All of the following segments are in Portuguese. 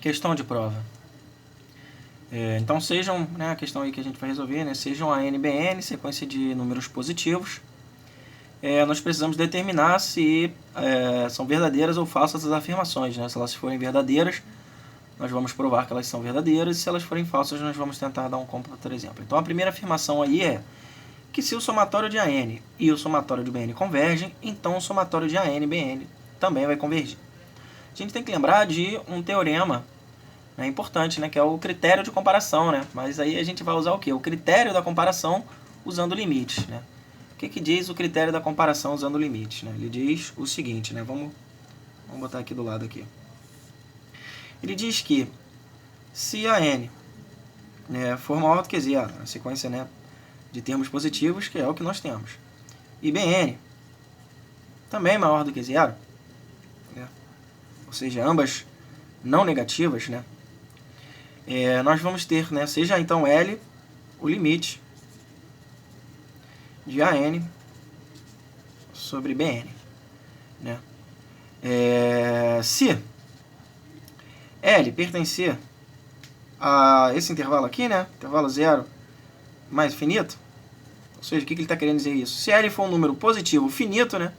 Questão de prova. Então sejam, né, a questão aí que a gente vai resolver, né, sejam a NBN, sequência de números positivos, nós precisamos determinar se são verdadeiras ou falsas as afirmações, né? Se elas forem verdadeiras, nós vamos provar que elas são verdadeiras, e se elas forem falsas, nós vamos tentar dar um por exemplo. Então a primeira afirmação aí é que se o somatório de AN e o somatório de BN convergem, então o somatório de AN e BN também vai convergir. A gente tem que lembrar de um teorema, né, importante, né, que é o critério de comparação, né? Mas aí a gente vai usar o quê? O critério da comparação usando limites, né? O que diz o critério da comparação usando limites, né? Ele diz o seguinte, né? Vamos botar aqui do lado aqui. Ele diz que se a n, né, for maior do que zero, a sequência, né, de termos positivos, que é o que nós temos, e Bn também é maior do que zero, né, ou seja, ambas não negativas, né, nós vamos ter, né, seja então L o limite de AN sobre Bn, né. Se L pertencer a esse intervalo aqui, né, intervalo 0 mais finito, ou seja, o que ele está querendo dizer isso? Se L for um número positivo finito, né,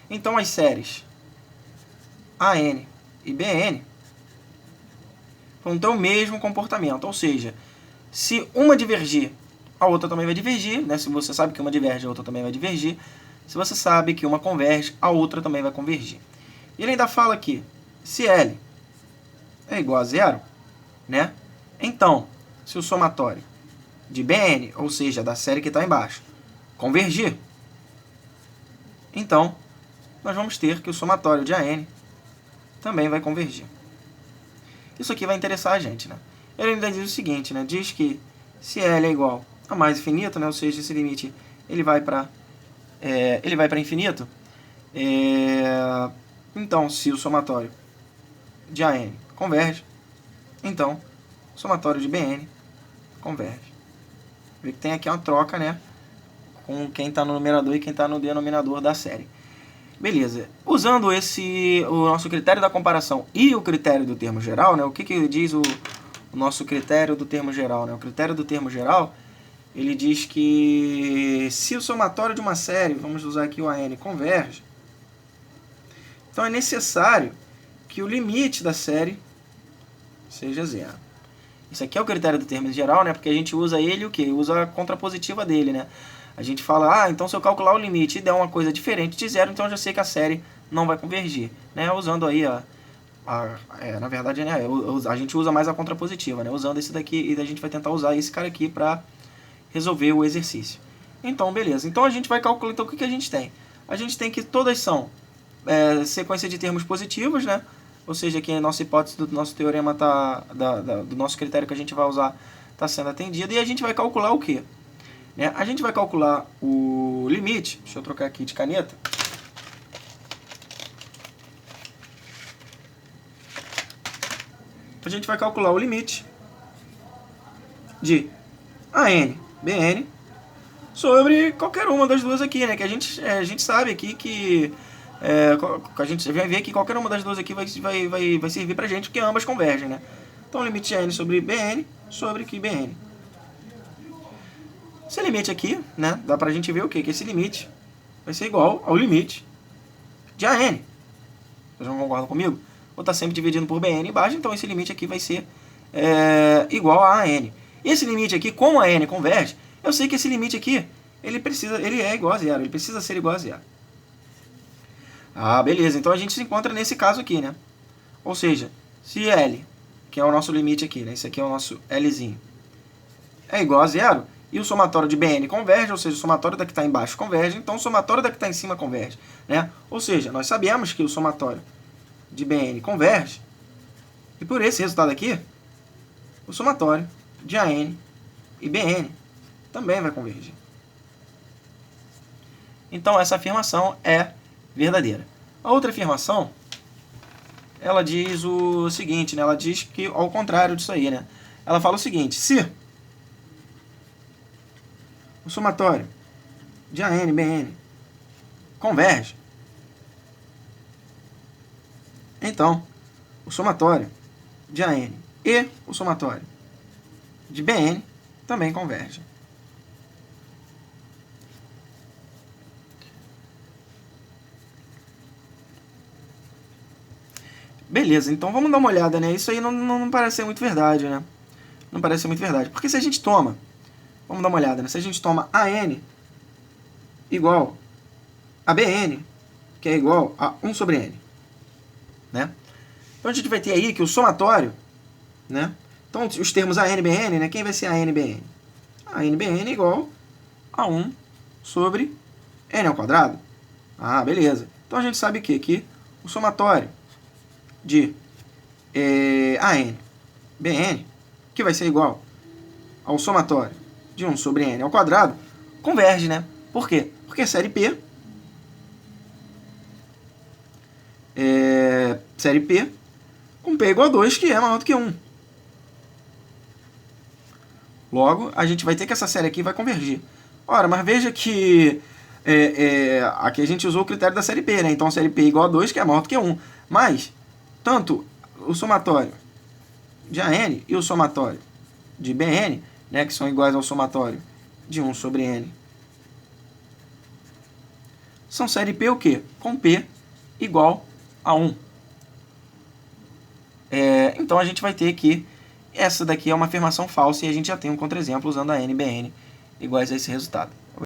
então as séries AN e BN vão ter o mesmo comportamento, ou seja, se uma divergir, a outra também vai divergir, né? Se você sabe que uma diverge, a outra também vai divergir. Se você sabe que uma converge, a outra também vai convergir. E ele ainda fala que se L é igual a zero, né? Então, se o somatório de Bn, ou seja, da série que está embaixo, convergir, então nós vamos ter que o somatório de AN também vai convergir. Isso aqui vai interessar a gente, né? Ele ainda diz o seguinte, né? Diz que se L é igual a mais infinito, né? Ou seja, esse limite ele vai para infinito. Então, se o somatório de AN converge, então o somatório de BN converge. Vê que tem aqui uma troca, né, com quem está no numerador e quem está no denominador da série. Beleza. Usando o nosso critério da comparação e o critério do termo geral, né, o que diz o nosso critério do termo geral? Né? O critério do termo geral, ele diz que se o somatório de uma série, vamos usar aqui o AN, converge, então é necessário que o limite da série seja zero. Isso aqui é o critério do termo geral, né? Porque a gente usa ele o quê? Usa a contrapositiva dele, né? A gente fala, então se eu calcular o limite e der uma coisa diferente de zero, então eu já sei que a série não vai convergir, né? Usando aí na verdade, né, a gente usa mais a contrapositiva, né? Usando esse daqui, e a gente vai tentar usar esse cara aqui para resolver o exercício. Então, beleza. Então a gente vai calcular, então o que a gente tem? A gente tem que todas são sequência de termos positivos, né? Ou seja, que a nossa hipótese do nosso teorema do nosso critério que a gente vai usar está sendo atendida. E a gente vai calcular o quê? A gente vai calcular o limite. Deixa eu trocar aqui de caneta. A gente vai calcular o limite de AN, BN sobre qualquer uma das duas aqui, né? Que a gente sabe aqui que a gente vai ver que qualquer uma das duas aqui vai servir pra gente, porque ambas convergem, né? Então o limite de AN sobre BN sobre que BN. Esse limite aqui, né? Dá pra gente ver o quê? Que esse limite vai ser igual ao limite de AN. Vocês não concordam comigo? Vou estar sempre dividindo por BN embaixo, então esse limite aqui vai ser igual a AN. Esse limite aqui, como a AN converge, eu sei que esse limite aqui, ele é igual a zero, ele precisa ser igual a zero. Beleza, então a gente se encontra nesse caso aqui, né? Ou seja, se L, que é o nosso limite aqui, né? Esse aqui é o nosso Lzinho, é igual a zero, e o somatório de BN converge, ou seja, o somatório da que está embaixo converge, então o somatório da que está em cima converge, né? Ou seja, nós sabemos que o somatório de BN converge, e por esse resultado aqui, o somatório de AN e BN também vai convergir. Então essa afirmação é verdadeira. A outra afirmação, ela diz o seguinte, né? Ela diz que ao contrário disso aí, né? Ela fala o seguinte: se o somatório de AN e BN converge, então o somatório de AN e o somatório de BN também convergem. Beleza, então vamos dar uma olhada, né? Isso aí não parece ser muito verdade, né? Não parece ser muito verdade. Porque se a gente toma, vamos dar uma olhada, né? Se a gente toma AN igual a BN, que é igual a 1 sobre N, né? Então a gente vai ter aí que o somatório, né? Então os termos AN e BN, né? Quem vai ser AN e BN? AN e BN é igual a 1 sobre N ao quadrado. Ah, beleza. Então a gente sabe que o somatório de AN, BN, que vai ser igual ao somatório de 1 sobre N ao quadrado, converge, né? Por quê? Porque a série P, série P com P igual a 2, que é maior do que 1. Logo, a gente vai ter que essa série aqui vai convergir. Ora, mas veja que aqui a gente usou o critério da série P, né? Então a série P é igual a 2, que é maior do que 1. Mas, tanto o somatório de AN e o somatório de BN, né, que são iguais ao somatório de 1 sobre N, são série P o quê? Com P igual a 1. Então a gente vai ter que essa daqui é uma afirmação falsa e a gente já tem um contra-exemplo usando a N e BN iguais a esse resultado.